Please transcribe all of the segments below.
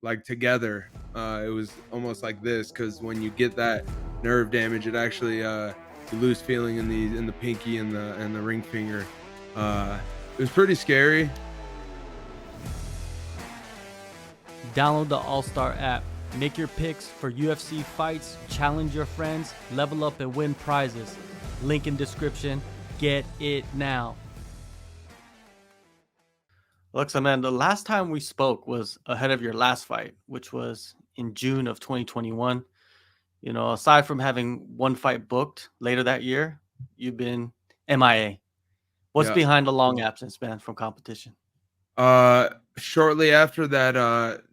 like together. It was almost like this because when you get that nerve damage, it actually you lose feeling in the pinky and the ring finger. It was pretty scary. Download the AllStar app. Make your picks for UFC fights, challenge your friends, level up and win prizes. Link in description. Get it now. Aleksa, man, the last time we spoke was ahead of your last fight, which was in June of 2021. Aside from having one fight booked later that year, you've been MIA. What's Yeah. behind the long absence, man, from competition? Uh, Shortly after that,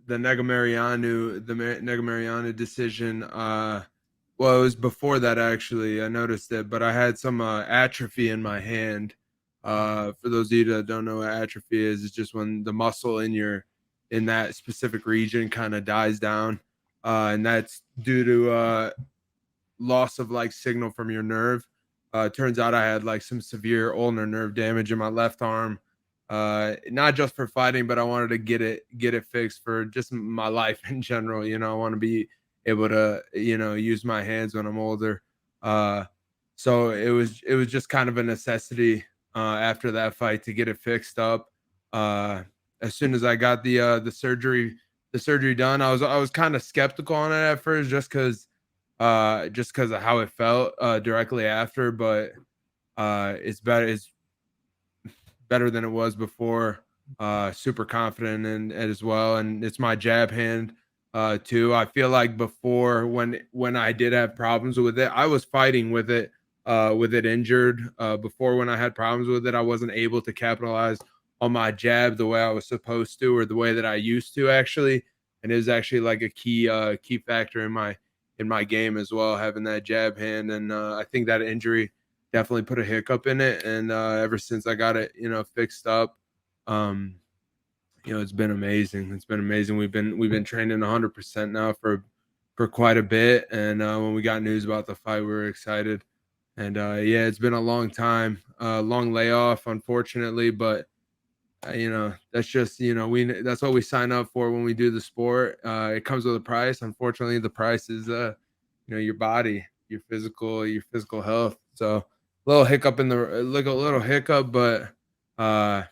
the Negamarianu decision. Well, it was before that actually. I noticed it, but I had some atrophy in my hand. For those of you that don't know what atrophy is, it's just when the muscle in that specific region kind of dies down, and that's due to loss of like signal from your nerve. It turns out I had like some severe ulnar nerve damage in my left arm. Not just for fighting, but I wanted to get it fixed for just my life in general. I want to be able to use my hands when I'm older. Uh, so it was just kind of a necessity after that fight to get it fixed up. Uh, as soon as I got the surgery done, I was kind of skeptical on it at first, just because of how it felt directly after, but it's better than it was before. Super confident in it as well, and it's my jab hand too. I feel like before, when I did have problems with it, I was fighting with it injured. Before, when I had problems with it, I wasn't able to capitalize on my jab the way I was supposed to, or the way that I used to actually. And it was actually like a key factor in my game as well, having that jab hand. And I think that injury definitely put a hiccup in it. And ever since I got it, fixed up, um, it's been amazing. It's been amazing. We've been training 100% now for quite a bit. And when we got news about the fight, we were excited. And yeah, it's been a long time, long layoff, unfortunately, but that's just that's what we sign up for when we do the sport. It comes with a price. Unfortunately, the price is your body, your physical health. So a little hiccup like a little hiccup, but uh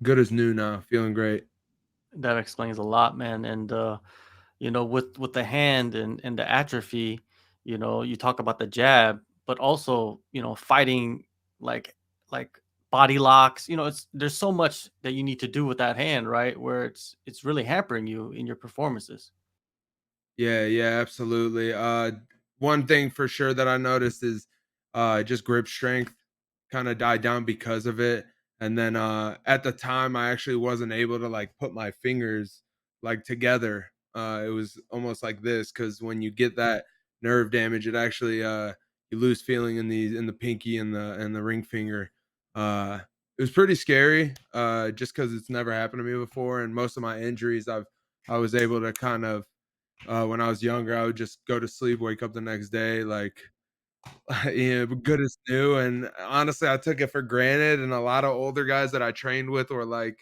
good as new now, feeling great. That explains a lot, man. And with the hand and the atrophy, you talk about the jab, but also, fighting like like body locks. It's there's so much that you need to do with that hand, right? Where it's really hampering you in your performances. Yeah, absolutely. One thing for sure that I noticed is just grip strength kind of died down because of it. And then at the time, I actually wasn't able to like put my fingers like together. It was almost like this because when you get that nerve damage, it actually you lose feeling in the pinky and the ring finger. Uh, it was pretty scary, just because it's never happened to me before, and most of my injuries I was able to kind of when I was younger, I would just go to sleep, wake up the next day, like, good as new. And honestly, I took it for granted. And a lot of older guys that I trained with were like,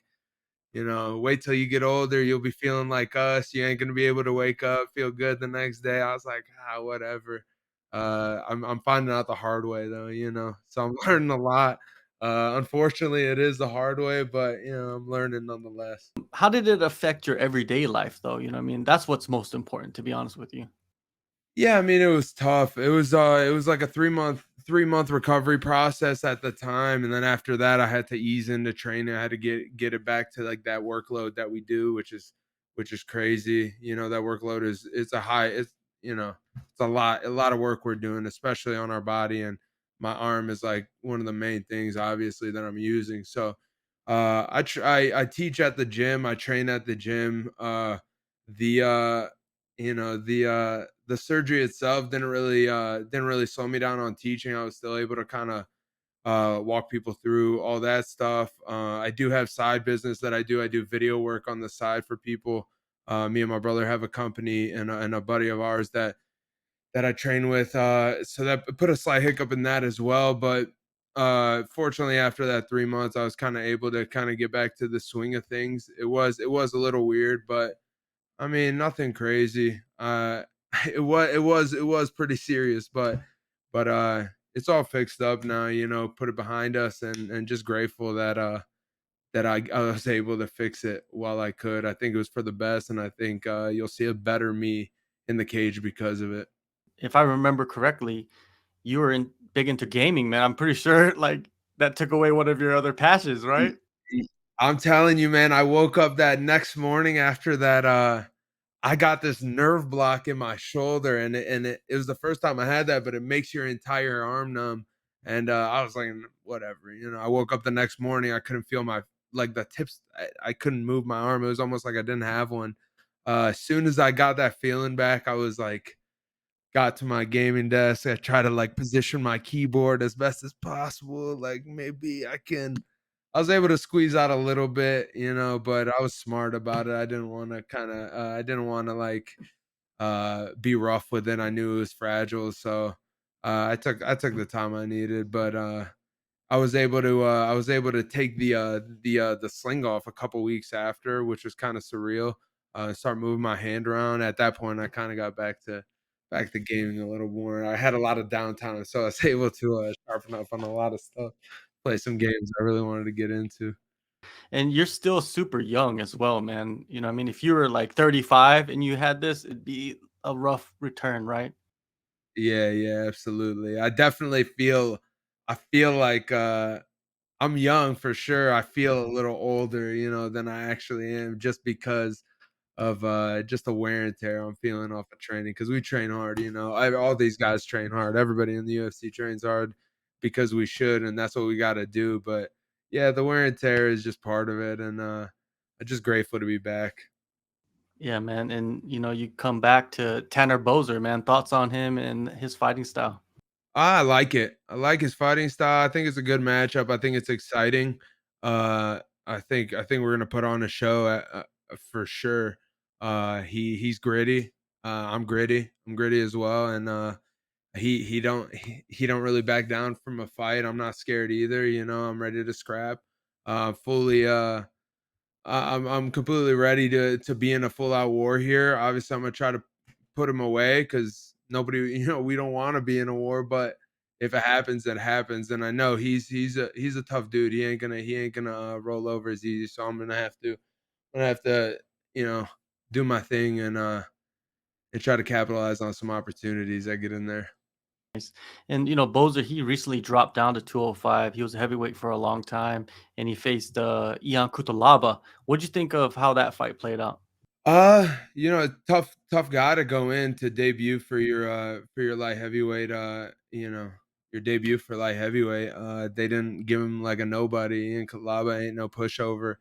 wait till you get older, you'll be feeling like us. You ain't gonna be able to wake up, feel good the next day. I was like, whatever. I'm finding out the hard way though. So I'm learning a lot. Unfortunately, it is the hard way, but I'm learning nonetheless. How did it affect your everyday life, though? I mean, that's what's most important, to be honest with you. Yeah, I mean, it was tough. It was like a 3-month recovery process at the time, and then after that I had to ease into training. I had to get it back to like that workload that we do, which is crazy. That workload is it's a high it's a lot of work we're doing, especially on our body. And my arm is like one of the main things obviously that I'm using. So I teach at the gym, I train at the gym. The the surgery itself didn't really slow me down on teaching. I was still able to kind of walk people through all that stuff. I do have side business that I do. I do video work on the side for people. Me and my brother have a company, and a buddy of ours that I train with. So that put a slight hiccup in that as well. But fortunately, after that 3 months, I was kind of able to kind of get back to the swing of things. It was a little weird, but I mean, nothing crazy. It was pretty serious, but it's all fixed up now. Put it behind us, and just grateful that I was able to fix it while I could. I think it was for the best, and I think you'll see a better me in the cage because of it. If I remember correctly, you were big into gaming, man. I'm pretty sure like that took away one of your other passions, Y- right? y- I'm telling you, man. I woke up that next morning after that. I got this nerve block in my shoulder, and it was the first time I had that, but it makes your entire arm numb. And I was like, whatever. I woke up the next morning. I couldn't feel my like the tips. I couldn't move my arm. It was almost like I didn't have one. As soon as I got that feeling back, I was like, got to my gaming desk. I try to like position my keyboard as best as possible. Like maybe I was able to squeeze out a little bit, but I was smart about it. I didn't want to like be rough with it. I knew it was fragile. So I took the time I needed, but I was able to take the sling off a couple weeks after, which was kind of surreal. Start moving my hand around. At that point, I kind of got back to gaming a little more. I had a lot of downtime, so I was able to sharpen up on a lot of stuff, play some games I really wanted to get into. And you're still super young as well, man. I mean, if you were like 35 and you had this, it'd be a rough return, right? Yeah, yeah, absolutely. I feel like I'm young for sure. I feel a little older, than I actually am, just because of just the wear and tear I'm feeling off of training, because we train hard. All these guys train hard. Everybody in the UFC trains hard because we should, and that's what we got to do. But yeah, the wear and tear is just part of it, and I'm just grateful to be back. Yeah, man. And you come back to Tanner Boser, man. Thoughts on him and his fighting style? I like it. I like his fighting style. I think it's a good matchup. I think it's exciting. I think we're gonna put on a show for sure. He's gritty. I'm gritty. I'm gritty as well, and he don't really back down from a fight. I'm not scared either. I'm ready to scrap. Fully. I'm completely ready to be in a full out war here. Obviously, I'm gonna try to put him away because nobody, we don't want to be in a war. But if it happens, it happens. And I know he's a tough dude. He ain't gonna roll over as easy. So I'm gonna have to you know do my thing and try to capitalize on some opportunities that get in there. And Boser, he recently dropped down to 205. He was a heavyweight for a long time, and he faced Ian Kutalaba. What'd you think of how that fight played out? Tough guy to go in to debut for your light heavyweight, your debut for light heavyweight. They didn't give him like a nobody, and Kalaba ain't no pushover.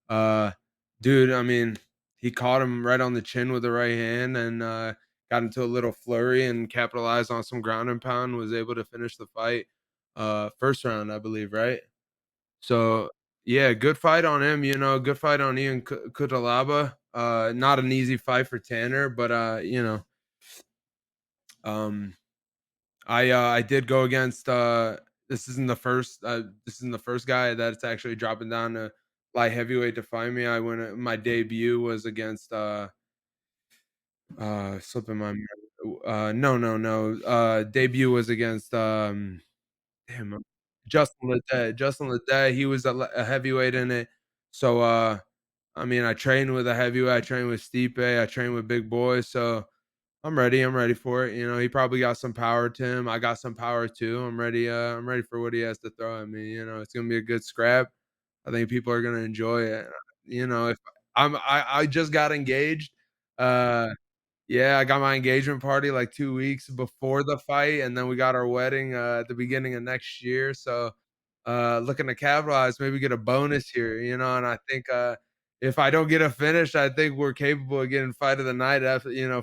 Uh Dude, I mean, he caught him right on the chin with the right hand, and got into a little flurry and capitalized on some ground and pound, was able to finish the fight first round, I believe, right? So, yeah, good fight on him, good fight on Ian Cutelaba. Not an easy fight for Tanner, but um I did go against this isn't the first guy that's actually dropping down to light heavyweight to fight me. My debut was against slipping my no, no, no. Debut was against damn, Justin Ledet. Justin Ledet, he was a heavyweight in it. So, I mean, I trained with a heavyweight, I trained with Stipe, I trained with big boys, so I'm ready for it. He probably got some power to him. I got some power too. I'm ready for what he has to throw at me. It's gonna be a good scrap. I think people are gonna enjoy it. If I just got engaged. Uh yeah, I got my engagement party like 2 weeks before the fight, and then we got our wedding, at the beginning of next year, so, looking to capitalize, maybe get a bonus here, and I think, if I don't get a finish, I think we're capable of getting fight of the night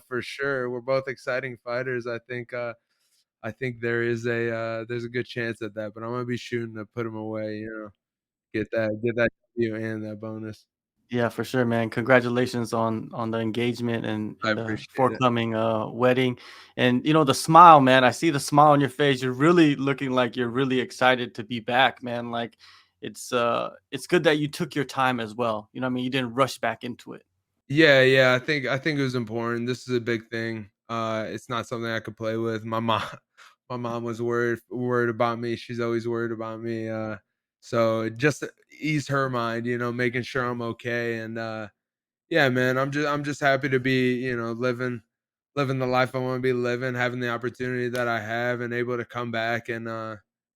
for sure. We're both exciting fighters. I think there's a good chance at that, but I'm gonna be shooting to put him away, get that W and that bonus. Yeah, for sure, man. Congratulations on the engagement and I the appreciate it. forthcoming wedding. And the smile, man. I see the smile on your face. You're really looking like you're really excited to be back, man. Like it's good that you took your time as well. You know what I mean? You didn't rush back into it. Yeah, I think it was important. This is a big thing. It's not something I could play with. My mom my mom was worried about me. She's always worried about me. So just to ease her mind, making sure I'm okay. And yeah, man, I'm just happy to be, living the life I want to be living, having the opportunity that I have and able to come back and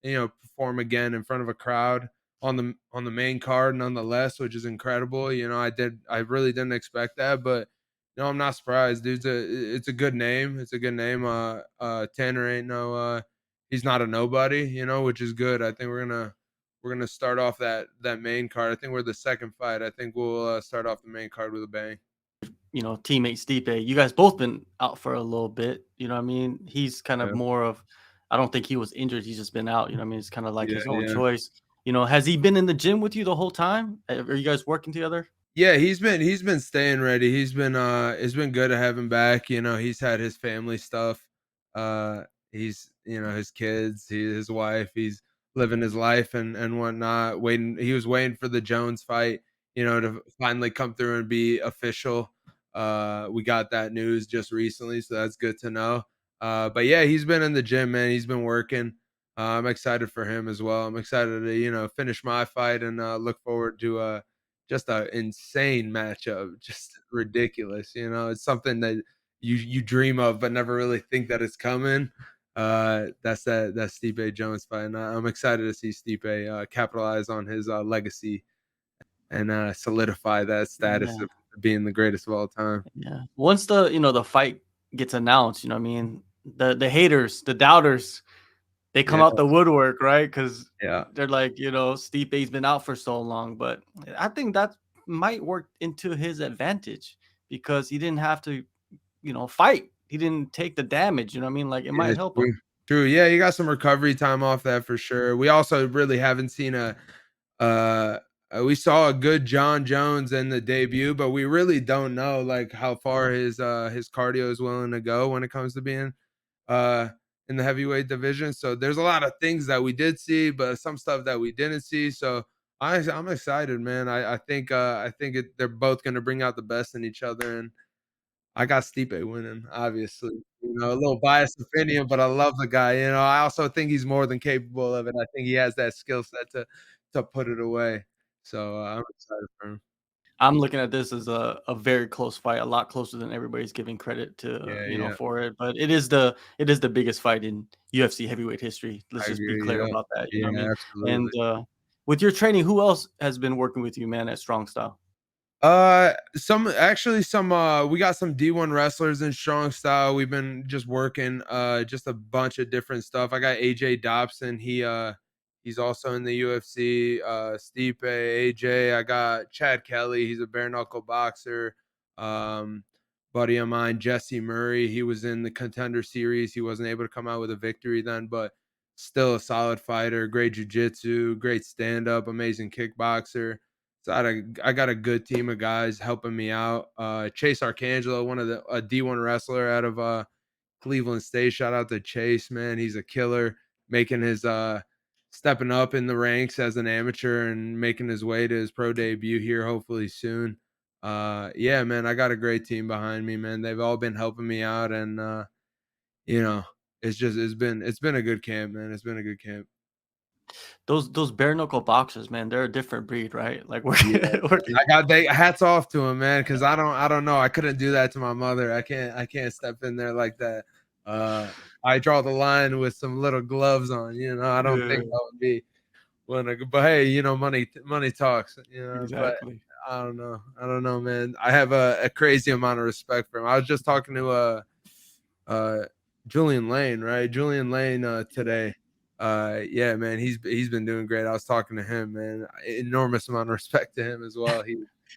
perform again in front of a crowd on the main card nonetheless, which is incredible. I really didn't expect that, but no, I'm not surprised. It's a good name. It's a good name. Tanner ain't no he's not a nobody, which is good. I think we're gonna start off that main card. I think we're the second fight. I think we'll start off the main card with a bang. Teammate Stipe, you guys both been out for a little bit. You know what I mean? He's kind of Yeah, more of, I don't think he was injured. He's just been out. You know what I mean? It's kind of like yeah, his own yeah. choice. Has he been in the gym with you the whole time? Are you guys working together? Yeah, he's been staying ready. It's been good to have him back. He's had his family stuff. He's his kids, his wife, he's living his life and whatnot. He was waiting for the Jones fight, to finally come through and be official. We got that news just recently, so that's good to know. But yeah, he's been in the gym, man. He's been working. I'm excited for him as well. I'm excited to, finish my fight and look forward to just a insane matchup, just ridiculous. It's something that you dream of, but never really think that it's coming. That Stipe Jones fight, and I'm excited to see Stipe capitalize on his legacy and solidify that status Yeah, of being the greatest of all time. yeah. Once the fight gets announced, you know what I mean? The haters, the doubters, they come Yeah, out the woodwork, right? Because yeah. they're like, Stipe's been out for so long, but I think that might work into his advantage because he didn't have to, fight. He didn't take the damage. You know what I mean? Like it Yeah, might help true. him. True. Yeah, you got some recovery time off that for sure. We also really haven't seen uh we saw a good John Jones in the debut, but we really don't know like how far his cardio is willing to go when it comes to being uh in the heavyweight division. So there's a lot of things that we did see, but some stuff that we didn't see. So I'm excited, man. I think they're both gonna bring out the best in each other, and I got Stipe winning, obviously. A little biased opinion, but I love the guy. I also think he's more than capable of it. I think he has that skill set to put it away. So I'm excited for him. I'm looking at this as a very close fight, a lot closer than everybody's giving credit to, Yeah, yeah, for it. But it is the biggest fight in UFC heavyweight history. Let's I just be agree. clear Yeah, about that. You know what I yeah, mean? absolutely. And with your training, who else has been working with you, man, at Strong Style? We got some D1 wrestlers in strong style. We've been just working just a bunch of different stuff. I got AJ Dobson. He's also in the UFC. Stipe, AJ. I got Chad Kelly. He's a bare knuckle boxer. Um, Buddy of mine, Jesse Murray. He was in the contender series. He wasn't able to come out with a victory then, but still a solid fighter. Great jujitsu, great stand up, amazing kickboxer. So I got a good team of guys helping me out. Chase Arcangelo, one of the a D1 wrestler out of Cleveland State. Shout out to Chase, man. He's a killer, making his stepping up in the ranks as an amateur and making his way to his pro debut here hopefully soon. Yeah, man, I got a great team behind me, man. They've all been helping me out and you know, it's been a good camp, man. It's been a good camp. Those bare knuckle boxers, man, they're a different breed, right? Like we're Yeah, we're man. I got they hats off to him, man, because I don't know. I couldn't do that to my mother. I can't step in there like that. Uh, I draw the line with some little gloves on, I don't yeah, think that would be when but hey, money talks, but exactly. I don't know, man. I have a crazy amount of respect for him. I was just talking to uh Julian Lane, right? Julian Lane today. Yeah, man, he's been doing great. I was talking to him, man. Enormous amount of respect to him as well.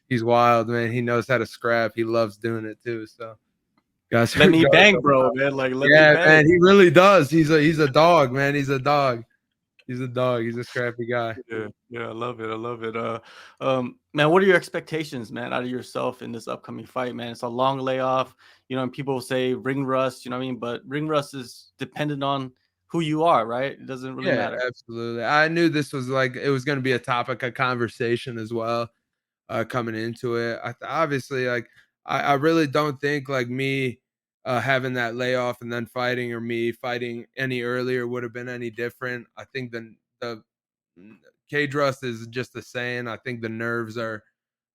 He's wild, man. He knows how to scrap. He loves doing it too. So guys Let me guys bang, bro, man. Like let me yeah, bang. man, he really does. He's a dog, man. He's a dog. He's a dog. He's a scrappy guy. Yeah, yeah, I love it. I love it. Man, what are your expectations, man, out of yourself in this upcoming fight, man? It's a long layoff, and people say ring rust, you know what I mean? But ring rust is dependent on who you are, right? It doesn't really Yeah, matter. absolutely. I knew this was like it was going to be a topic of conversation as well. Coming into it. Obviously, like I really don't think like me having that layoff and then fighting, or me fighting any earlier, would have been any different. I think the cage rust is just the saying. I think the nerves are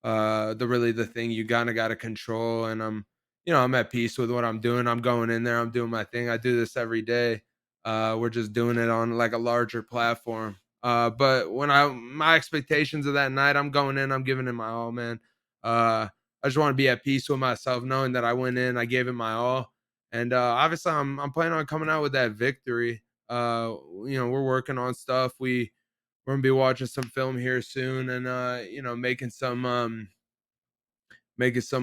the thing you kind of got to control. And I'm at peace with what I'm doing. I'm going in there, I'm doing my thing. I do this every day. We're just doing it on like a larger platform. But when I my expectations of that night, I'm going in, I'm giving it my all, man. I just want to be at peace with myself, knowing that I went in, I gave it my all. And obviously I'm planning on coming out with that victory. We're working on stuff. We're gonna be watching some film here soon, and making some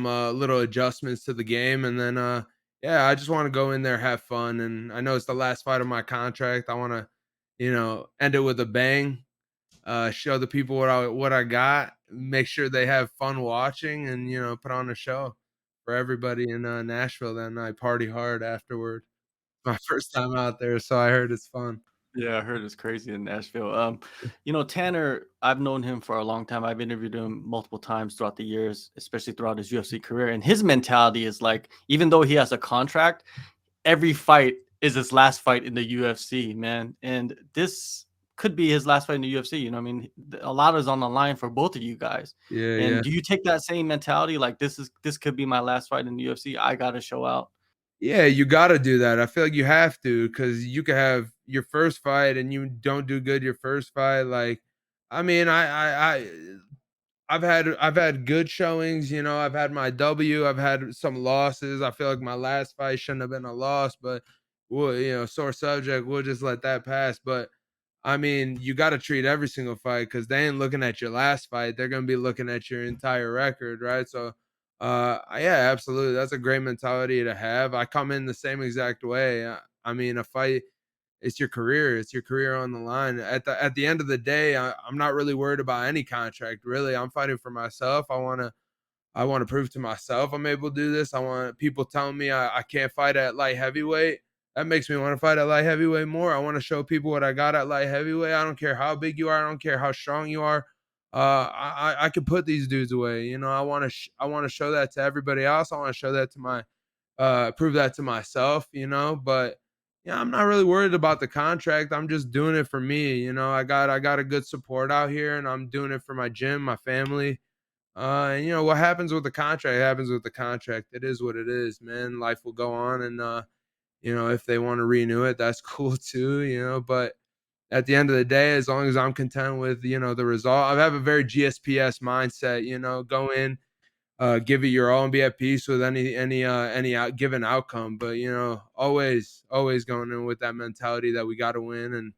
little adjustments to the game. And then yeah, I just want to go in there, have fun. And I know it's the last fight of my contract. I want to end it with a bang, show the people what I got, make sure they have fun watching, and put on a show for everybody in Nashville that night. Party hard afterward. My first time out there, so I heard it's fun. Yeah, I heard it's crazy in Nashville. Tanner, I've known him for a long time. I've interviewed him multiple times throughout the years, especially throughout his UFC career. And his mentality is like, even though he has a contract, every fight is his last fight in the UFC, man. And this could be his last fight in the UFC. I mean, a lot is on the line for both of you guys. Yeah, And yeah. do you take that same mentality? Like, this could be my last fight in the UFC. I gotta show out. Yeah, you gotta do that. I feel like you have to, because you could have your first fight and you don't do good your first fight. Like, I mean, I've had good showings. I've had my W. I've had some losses. I feel like my last fight shouldn't have been a loss, but sore subject. We'll just let that pass. But I mean, you got to treat every single fight, because they ain't looking at your last fight. They're gonna be looking at your entire record, right? So, yeah, absolutely. That's a great mentality to have. I come in the same exact way. I mean, a fight, it's your career. It's your career on the line. At the end of the day, I'm not really worried about any contract. Really, I'm fighting for myself. I want to prove to myself I'm able to do this. I want people telling me I can't fight at light heavyweight. That makes me want to fight at light heavyweight more. I want to show people what I got at light heavyweight. I don't care how big you are. I don't care how strong you are. I can put these dudes away. I want to show that to everybody else. I want to show that to my prove that to myself. But yeah, I'm not really worried about the contract. I'm just doing it for me. I got a good support out here, and I'm doing it for my gym, my family. And what happens with the contract happens with the contract. It is what it is, man. Life will go on, and if they want to renew it, that's cool too. But at the end of the day, as long as I'm content with the result, I have a very GSPS mindset. Go in, give it your all, and be at peace with any given outcome. But always going in with that mentality that we got to win. And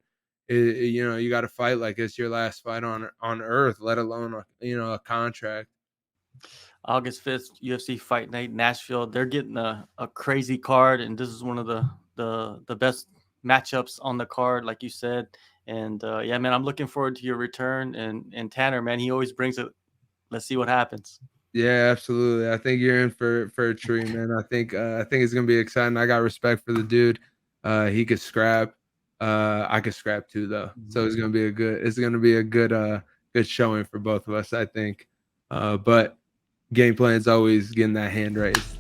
you got to fight like it's your last fight on earth, let alone a contract. August 5th, UFC Fight Night, Nashville. They're getting a crazy card, and this is one of the best matchups on the card, like you said. And yeah, man, I'm looking forward to your return. And Tanner, man, he always brings it. Let's see what happens. Yeah, absolutely. I think you're in for a treat, man. I think it's gonna be exciting. I got respect for the dude. He could scrap. I could scrap too, though. So it's gonna be a good showing for both of us, I think. But game plan is always getting that hand raised.